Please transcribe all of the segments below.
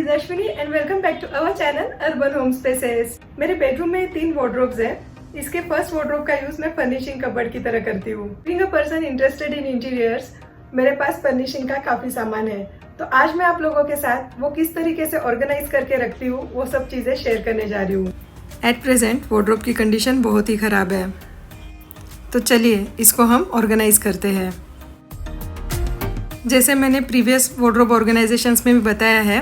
is Ashwini and welcome back to our channel Urban Home Spaces। मेरे bedroom में 3 wardrobes हैं। इसके first wardrobe का यूज मैं फर्निशिंग कबर्ड की तरह करती हूँ। Being a person interested in interiors, मेरे पास फर्निशिंग का काफी सामान है। तो आज मैं आप लोगों के साथ वो किस तरीके से ऑर्गेनाइज करके रखती हूँ वो सब चीजें शेयर करने जा रही हूँ। एट प्रेजेंट वार्डरोब की कंडीशन बहुत ही खराब है, तो चलिए इसको हम ऑर्गेनाइज करते हैं। जैसे मैंने प्रीवियस वार्डरोब ऑर्गेनाइजेशंस में भी बताया है,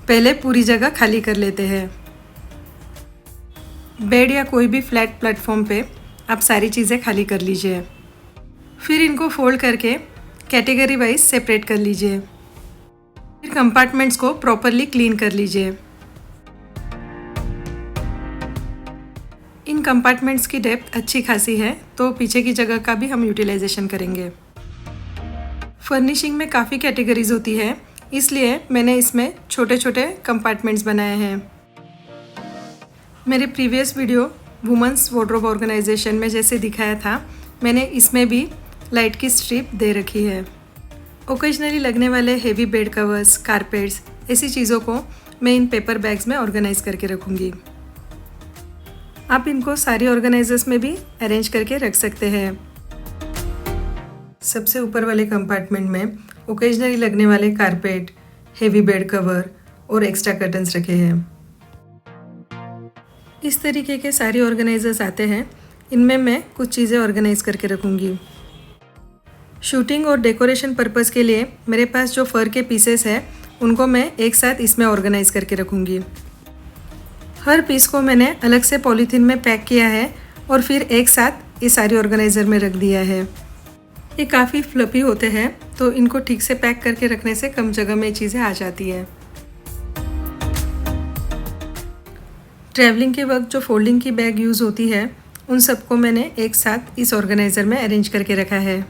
पहले पूरी जगह खाली कर लेते हैं। बेड या कोई भी फ्लैट प्लेटफॉर्म पे आप सारी चीज़ें खाली कर लीजिए। फिर इनको फोल्ड करके कैटेगरी वाइज सेपरेट कर लीजिए। फिर कंपार्टमेंट्स को प्रॉपरली क्लीन कर लीजिए। इन कंपार्टमेंट्स की डेप्थ अच्छी खासी है, तो पीछे की जगह का भी हम यूटिलाइजेशन करेंगे। फर्निशिंग में काफ़ी कैटेगरीज होती है, इसलिए मैंने इसमें छोटे छोटे कंपार्टमेंट्स बनाए हैं। मेरे previous video women's wardrobe organization में जैसे दिखाया था, मैंने इसमें भी लाइट की स्ट्रिप दे रखी है। ओकेजनली लगने वाले हेवी बेड कवर्स, कारपेट्स, ऐसी चीज़ों को मैं इन पेपर बैग्स में ऑर्गेनाइज करके रखूँगी। आप इनको सारी ऑर्गेनाइजर्स में भी अरेंज करके रख सकते हैं। सबसे ऊपर वाले कंपार्टमेंट में ओकेजनली लगने वाले कारपेट, हेवी बेड कवर और एक्स्ट्रा कर्टन्स रखे हैं। इस तरीके के सारे ऑर्गेनाइजर्स आते हैं, इनमें मैं कुछ चीज़ें ऑर्गेनाइज करके रखूँगी। शूटिंग और डेकोरेशन पर्पज़ के लिए मेरे पास जो फर के पीसेस हैं उनको मैं एक साथ इसमें ऑर्गेनाइज करके रखूँगी। हर पीस को मैंने अलग से पॉलीथीन में पैक किया है और फिर एक साथ ये सारी ऑर्गेनाइज़र में रख दिया है। ये काफ़ी फ्लफी होते हैं, तो इनको ठीक से पैक करके रखने से कम जगह में चीज़ें आ जाती हैं। ट्रैवलिंग के वक्त जो फोल्डिंग की बैग यूज़ होती है, उन सबको मैंने एक साथ इस ऑर्गेनाइज़र में अरेंज करके रखा है।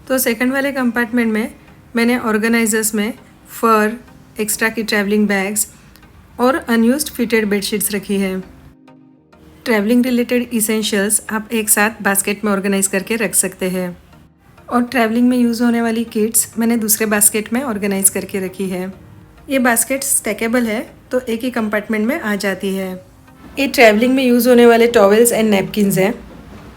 तो सेकंड वाले कंपार्टमेंट में मैंने ऑर्गेनाइजर्स में फर, एक्स्ट्रा की ट्रैवलिंग बैग्स और अनयूज्ड फिटेड बेडशीट्स रखी है। ट्रैवलिंग रिलेटेड इसेंशियल्स आप एक साथ बास्केट में ऑर्गेनाइज करके रख सकते हैं, और ट्रैवलिंग में यूज़ होने वाली किट्स मैंने दूसरे बास्केट में ऑर्गेनाइज करके रखी है। ये बास्केट स्टैकेबल है, तो एक ही कंपार्टमेंट में आ जाती है। ये ट्रैवलिंग में यूज़ होने वाले टॉवेल्स एंड नैपकिन्स हैं।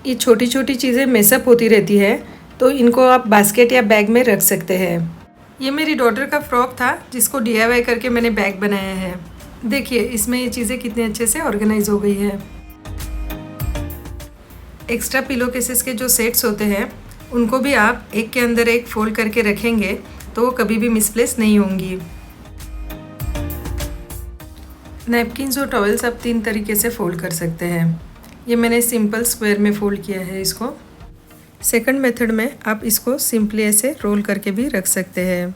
ये छोटी छोटी चीज़ें मेसअप होती रहती है, तो इनको आप बास्केट या बैग में रख सकते हैं। ये मेरी डॉटर का फ्रॉक था, जिसको DIY करके मैंने बैग बनाया है। देखिए इसमें ये चीज़ें कितने अच्छे से ऑर्गेनाइज हो गई है। एक्स्ट्रा पिलो केसेस के जो सेट्स होते हैं, उनको भी आप एक के अंदर एक फोल्ड करके रखेंगे तो वो कभी भी मिसप्लेस नहीं होंगी। नैपकिन्स और टॉवेल्स आप 3 तरीके से फोल्ड कर सकते हैं। ये मैंने सिंपल स्क्वायर में फोल्ड किया है इसको। सेकंड मेथड में आप इसको सिंपली ऐसे रोल करके भी रख सकते हैं।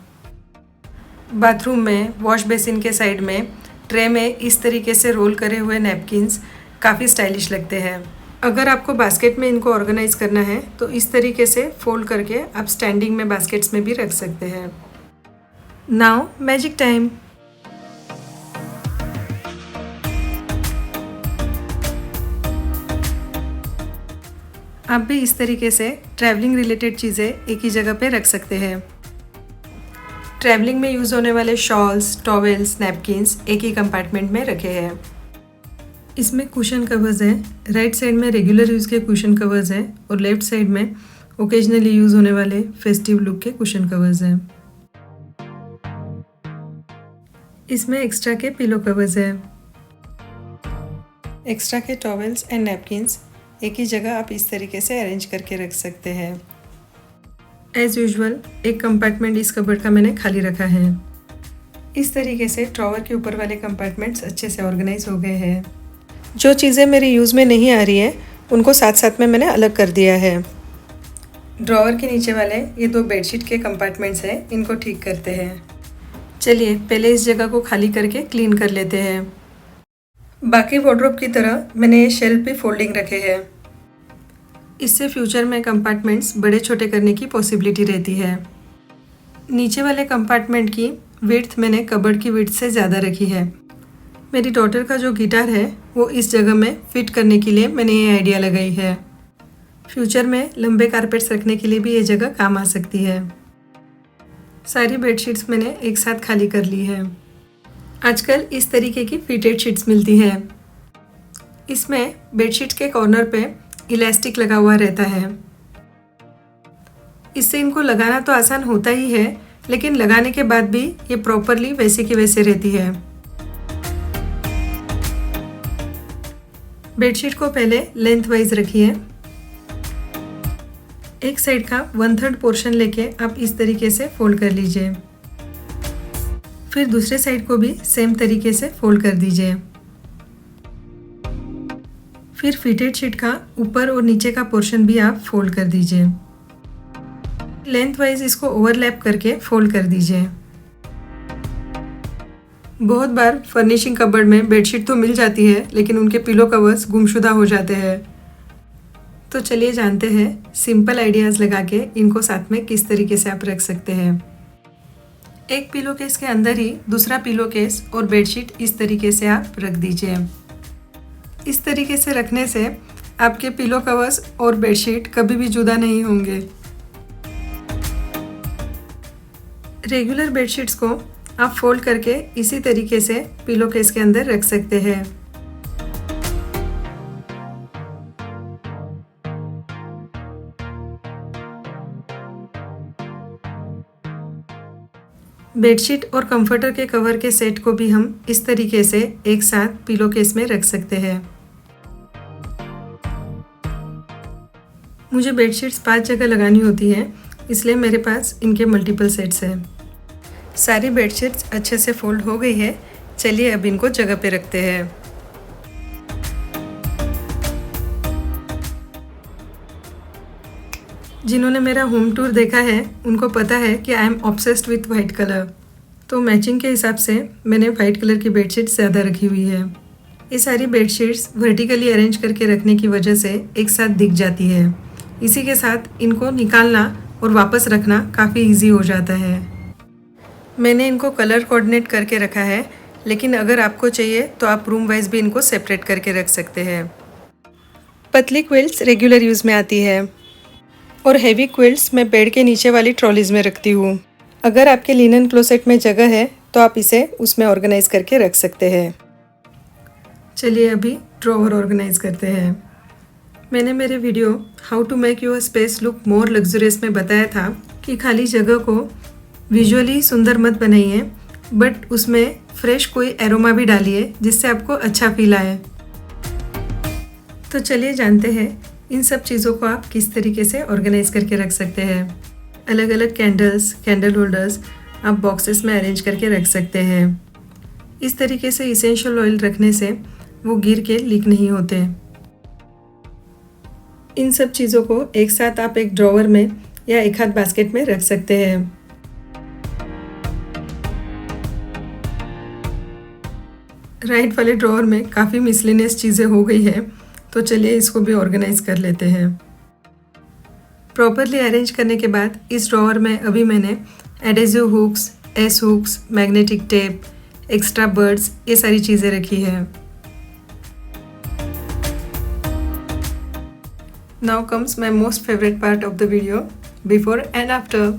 बाथरूम में वॉश बेसिन के साइड में ट्रे में इस तरीके से रोल करे हुए नैपकिन्स काफ़ी स्टाइलिश लगते हैं। अगर आपको बास्केट में इनको ऑर्गेनाइज करना है तो इस तरीके से फोल्ड करके आप स्टैंडिंग में बास्केट्स में भी रख सकते हैं। Now magic time. आप भी इस तरीके से ट्रैवलिंग रिलेटेड चीज़ें एक ही जगह पे रख सकते हैं। ट्रैवलिंग में यूज़ होने वाले शॉल्स, टॉवेल्स, नैपकिन्स एक ही कंपार्टमेंट में रखे हैं। इसमें कुशन कवर्स हैं। राइट साइड में रेगुलर यूज़ के कुशन कवर्स हैं और लेफ्ट साइड में ओकेजनली यूज़ होने वाले फेस्टिव लुक के कुशन कवर्स हैं। इसमें एक्स्ट्रा के पिलो कवर्स हैं। एक्स्ट्रा के टॉवेल्स एंड नैपकिन्स एक ही जगह आप इस तरीके से अरेंज करके रख सकते हैं। एज यूजुअल एक कंपार्टमेंट इस कबर्ड का मैंने खाली रखा है। इस तरीके से ड्रॉवर के ऊपर वाले कंपार्टमेंट्स अच्छे से ऑर्गेनाइज हो गए हैं। जो चीज़ें मेरी यूज़ में नहीं आ रही हैं उनको साथ साथ में मैंने अलग कर दिया है। ड्रॉवर के नीचे वाले ये 2 बेडशीट के कंपार्टमेंट्स हैं, इनको ठीक करते हैं। चलिए पहले इस जगह को खाली करके क्लीन कर लेते हैं। बाकी वार्डरोब की तरह मैंने ये शेल्फ भी फोल्डिंग रखे हैं। इससे फ्यूचर में कंपार्टमेंट्स बड़े छोटे करने की पॉसिबिलिटी रहती है। नीचे वाले कंपार्टमेंट की विड्थ मैंने कबर्ड की विड्थ से ज़्यादा रखी है। मेरी डॉटर का जो गिटार है वो इस जगह में फिट करने के लिए मैंने ये आइडिया लगाई है। फ्यूचर में लंबे कारपेट्स रखने के लिए भी ये जगह काम आ सकती है। सारी बेडशीट्स मैंने एक साथ खाली कर ली है। आजकल इस तरीके की फिटेड शीट्स मिलती है। इसमें बेडशीट के कॉर्नर पे इलास्टिक लगा हुआ रहता है। इससे इनको लगाना तो आसान होता ही है, लेकिन लगाने के बाद भी ये प्रॉपरली वैसे की वैसे रहती है। बेडशीट को पहले लेंथ वाइज रखिए। एक साइड का 1/3 पोर्शन लेके आप इस तरीके से फोल्ड कर लीजिए। फिर दूसरे साइड को भी सेम तरीके से फोल्ड कर दीजिए। फिर फिटेड शीट का ऊपर और नीचे का पोर्शन भी आप फोल्ड कर दीजिए। लेंथ वाइज इसको ओवरलैप करके फोल्ड कर दीजिए। बहुत बार फर्निशिंग कबर्ड में बेडशीट तो मिल जाती है, लेकिन उनके पिलो कवर्स गुमशुदा हो जाते हैं। तो चलिए जानते हैं सिंपल आइडियाज़ लगा के इनको साथ में किस तरीके से आप रख सकते हैं। एक पिलो केस के अंदर ही दूसरा पिलो केस और बेडशीट इस तरीके से आप रख दीजिए। इस तरीके से रखने से आपके पिलो कवर्स और बेडशीट कभी भी जुदा नहीं होंगे। रेगुलर बेडशीट्स को आप फोल्ड करके इसी तरीके से पिलो केस के अंदर रख सकते हैं। बेडशीट और कंफर्टर के कवर के सेट को भी हम इस तरीके से एक साथ पिलो केस में रख सकते हैं। मुझे बेडशीट्स 5 जगह लगानी होती है, इसलिए मेरे पास इनके मल्टीपल सेट्स हैं। सारी बेडशीट्स अच्छे से फोल्ड हो गई है। चलिए अब इनको जगह पे रखते हैं। जिन्होंने मेरा होम टूर देखा है उनको पता है कि I am obsessed with white colour, तो मैचिंग के हिसाब से मैंने वाइट कलर की बेडशीट ज़्यादा रखी हुई है। ये सारी बेडशीट्स वर्टिकली अरेंज करके रखने की वजह से एक साथ दिख जाती है। इसी के साथ इनको निकालना और वापस रखना काफ़ी इजी हो जाता है। मैंने इनको कलर कोऑर्डिनेट करके रखा है, लेकिन अगर आपको चाहिए तो आप रूम वाइज भी इनको सेपरेट करके रख सकते हैं। पतली क्विल्ट्स रेगुलर यूज़ में आती है और हेवी क्विल्ट्स मैं बेड के नीचे वाली ट्रॉलीज में रखती हूँ। अगर आपके लिनन क्लोसेट में जगह है तो आप इसे उसमें ऑर्गेनाइज करके रख सकते हैं। चलिए अभी ड्रॉवर ऑर्गेनाइज करते हैं। मैंने मेरे video how to make your space look more luxurious में बताया था कि खाली जगह को विजुअली सुंदर मत बनाइए, बट उसमें फ्रेश कोई एरोमा भी डालिए जिससे आपको अच्छा फील आए। तो चलिए जानते हैं इन सब चीज़ों को आप किस तरीके से ऑर्गेनाइज करके रख सकते हैं। अलग अलग कैंडल्स, कैंडल होल्डर्स आप बॉक्सेस में अरेंज करके रख सकते हैं। इस तरीके से इसेंशियल ऑयल रखने से वो गिर के लीक नहीं होते। इन सब चीज़ों को एक साथ आप एक ड्रॉवर में या एक हाथ बास्केट में रख सकते हैं। राइट वाले ड्रॉवर में काफ़ी मिसलेनियस चीज़ें हो गई है, तो चलिए इसको भी ऑर्गेनाइज कर लेते हैं। प्रॉपरली अरेंज करने के बाद इस ड्रॉवर में अभी मैंने adhesive hooks, S hooks, magnetic tape, extra birds, ये सारी चीज़ें रखी है। Now comes my most favourite part of the video, before and after.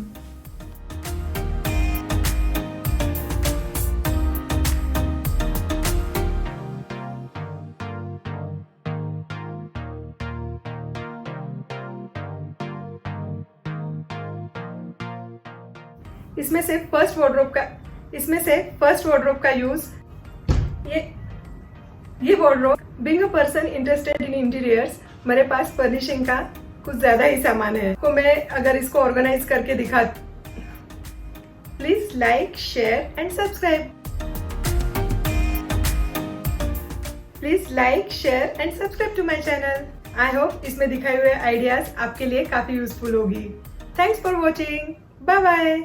इसमें से फर्स्ट वार्डरोब का यूज, ये wardrobe being a person interested in interiors, मेरे पास फर्निशिंग का कुछ ज्यादा ही सामान है। तो मैं अगर इसको ऑर्गेनाइज करके दिखा, please like, share and subscribe. Please like, share and subscribe to my channel. I hope इसमें दिखाए हुए आइडियाज आपके लिए काफी यूजफुल होगी। Thanks for watching. Bye bye.